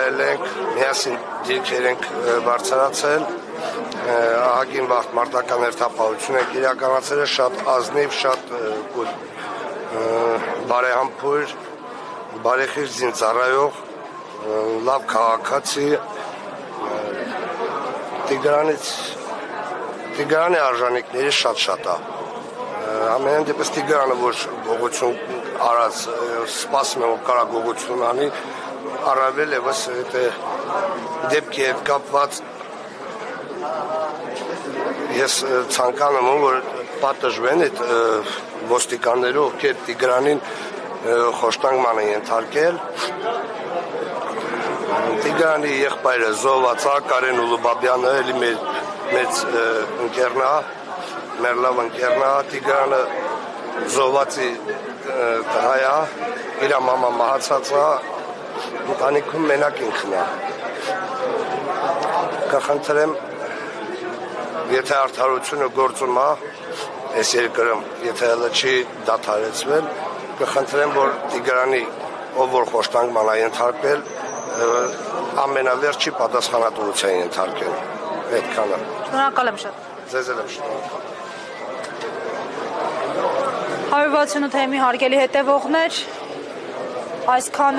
հայել ենք, միասին դիրքեր ենք բարձրացել, ահագին վաղ մարտական հերթապահություն ենք իրականացել, շատ ազնիվ, շատ բարեհամբույր, բարեխիղճ զինծառայող, լավ քաղաքացի, Տիգրանի արժանիքների շատ է։ Ամենայն դեպս Տիգրանը, որ գողություն արած, սպասում եմ, որ կարա գողություն անի, առավել ևս դեպքի հետ կապված ես ցանկանում եմ, որ պատժվեն այդ ոստիկանները, ովքեր Տիգրանին խոշտանգման են ենթարկել։ Տիգրանի եղբայրը զոհված է, Կարեն Ուլուբաբյանը, էլի մեծ ընկերն է, մեր լավ ընկերն է, Տիգրանը զոհվածի տղա է, իր մամա մահացած է, ընտանիքում մենակ ինքն է։ Կխնդրեմ, եթե արդարությունը գործում է, այս երկրում, եթե հələ չի դադարեցվել, կխնդրեմ, որ Տիգրանի, ով որ խոշտանգման է ենթարկվել, ամենավերջի պատասխանատվության ենթարկել։ Այդքանը։ Շնորհակալ եմ շատ։ Ձեզ էլ եմ շնորհակալ։ 168 թեմի հարգելի հետևողներ, այսքան